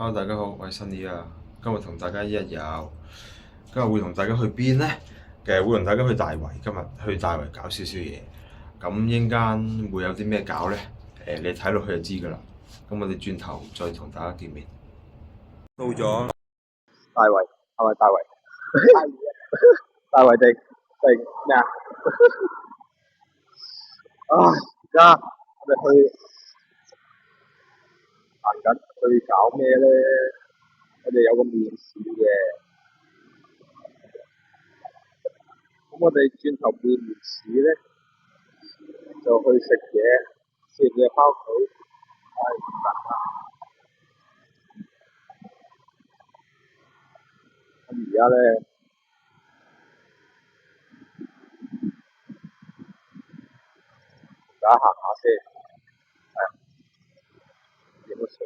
Hello，大家好，我係新宇啊。今日同大家一日遊，今日會同大家去邊呢？其實會同大家去大圍，今日去大圍搞少少嘢。咁陣間會有啲咩搞呢？你睇落去就知㗎啦。咁我哋轉頭再同大家見面。到咗大圍係咪大圍？大圍定咩啊？而家我哋行緊去搞咩咧？我哋有個面試嘅，咁我哋轉頭面試咧就去食嘢，食嘢翻屋企。咁而家咧，而家行下先，影個相，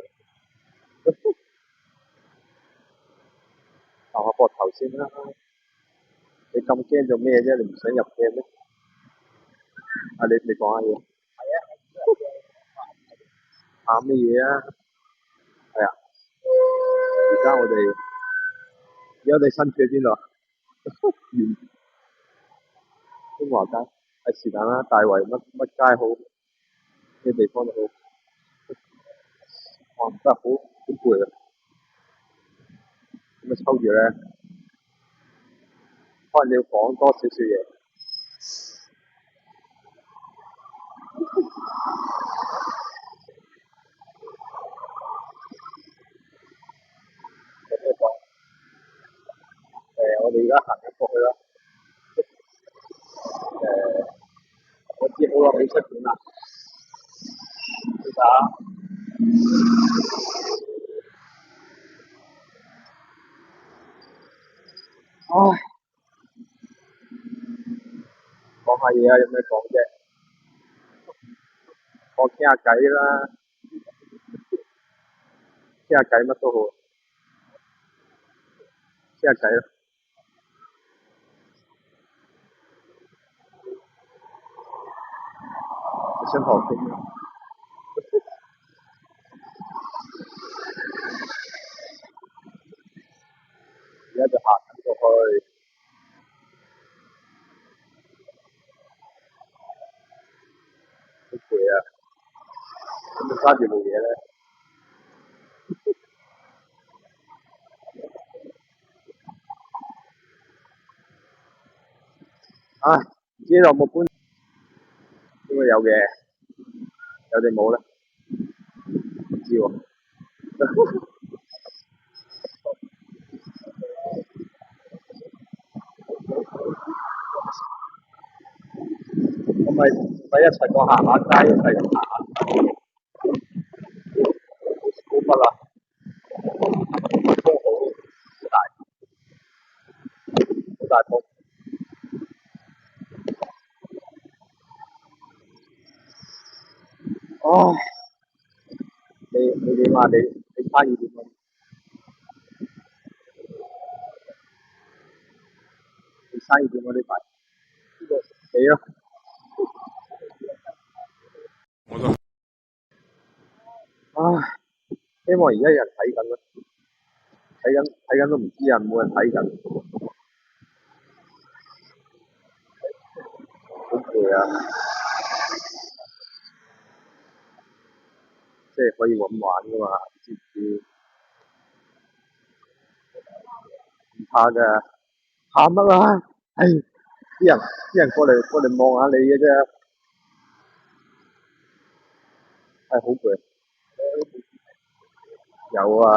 行下膊頭先啦。你咁驚做咩啫？你唔想入鏡咩？你講下嘢。喊乜嘢啊？係啊，而家我哋身處喺邊度啊？中華街係是但啦，大圍乜街好，咩地方都好。哇，真係好攰啊！咁啊抽住咧，可能你要講多少少嘢。有咩講？我哋而家行緊過去啦。我知好耐未出片啦。點解啊？唉，講下嘢啊，有咩講啫？我傾下偈啦，傾下偈乜都好，傾下偈啦。你想學傾咩？而家就行緊過去，好攰啊！咁你揸住部嘢咧，唉，唔知有冇搬？應該有嘅，有定冇咧？唔知喎。咁咪一齊過行下街，一齊咁行下，好乜啦？風好大，好大風。唉，你點啊？你生意點啊？你生意點啊？呢排死啦！我都唉，希望而家有人睇緊啦，睇緊都唔知啊，冇人睇緊，好攰啊！即係可以咁玩噶嘛？知唔知？唔怕噶，怕乜啊？唉，啲人過嚟望下你嘅啫，係好攰。有啊，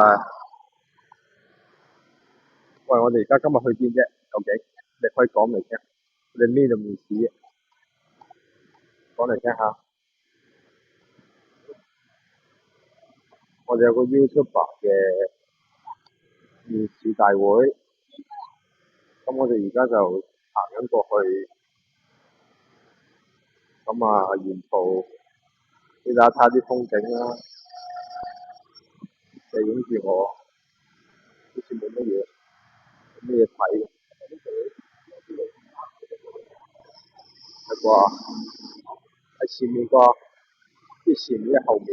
喂，我哋而家今日去邊啫？究竟你可以講嚟聽，你咩都唔知，講嚟聽下。我哋有個 YouTuber 嘅面試大會，咁我哋而家就行緊過去，咁啊沿途你睇下啲風景啦，就影住我，好似冇乜嘢睇，係啩？喺前面啩？啲前面喺後面，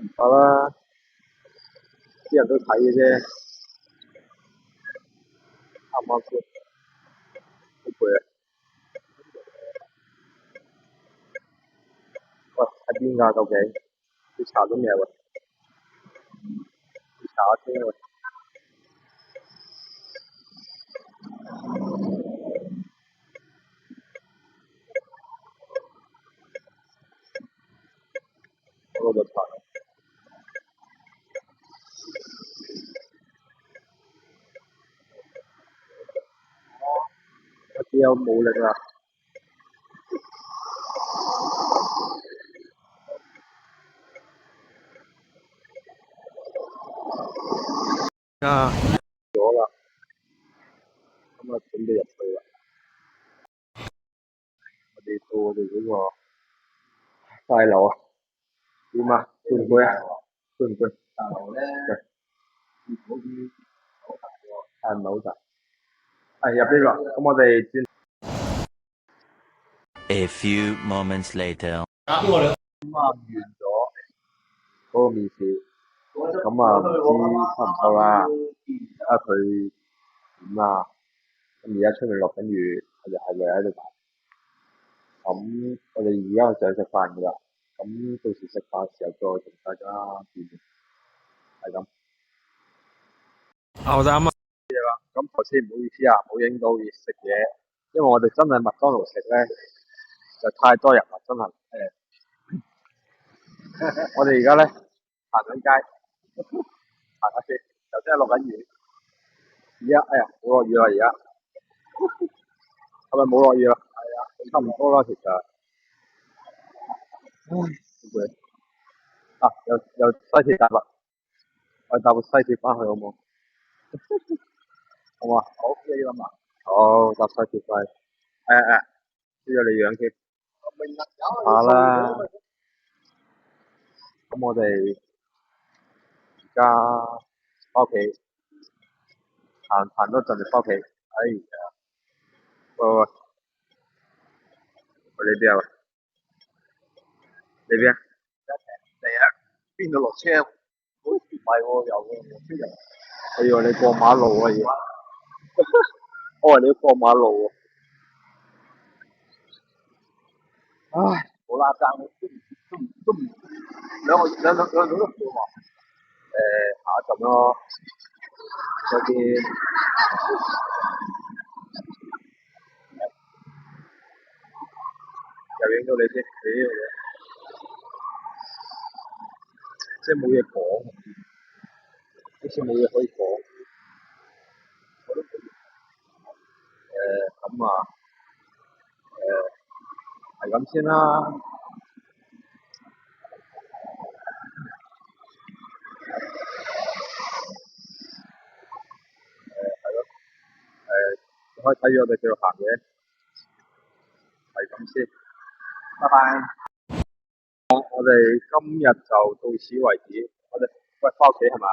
唔得啦，啲人都睇嘅啫，啱唔啱先？好攰啊！喂，喺邊㗎？究竟要查咗未啊？喂，要查下先喂。我嗰度查，我只有冇力啦。啊！咗啦，咁啊準備入去啦。我哋到我哋嗰個大樓啊，點啊？攰唔攰啊？攰唔攰？大樓咧，好似好大喎，係唔係好大？係入呢個，咁我哋轉。A few moments later. 咁啊，完咗嗰個面試，咁啊唔知收唔收啦，睇下佢點啦。咁而家出面落緊雨，我哋係咪喺度打？咁我哋而家就去食飯噶啦。咁到時食飯嘅時候再同大家見面，係咁。我就啱啱咁頭先唔好意思啊，冇影到食嘢，因為我哋真係麥當勞食咧，就太多人啦，真係。我哋而家咧行緊街，行下先，頭先係落緊雨，而家哎呀冇落雨啦，而家係咪冇落雨啦？係啊，差唔多啦，其實。唉，好攰啊！又西鐵搭啦，我哋搭部西鐵翻去好冇？好嘛？好，你諗啊？好，搭西鐵翻去。知咗你樣添。下啦，咁我哋而家翻屋企，行多陣就翻屋企。哎呀，喂喂喂，去呢邊啊？呢邊？嚟啊！邊度落車？好似唔係喎，有喎，人。我以為你過馬路啊，而家。我以為你過馬路喎。唉，好啦，爭都唔兩種都唔要喎。下一陣咯，嗰啲又影到你先，即係冇嘢講，好似冇嘢可以講。我都冇咁啊，係咁先啦。係咯，可以睇住我哋繼續行嘅，係咁先。拜拜。我哋今日就到此為止。我哋喂翻屋企係嘛？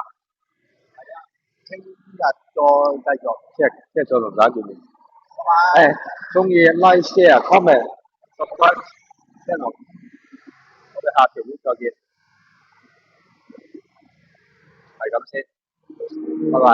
聽日再繼續，聽日再同大家見面。拜拜。中意 like share comment subscribe channel。我哋下條片再見，係咁先，拜拜。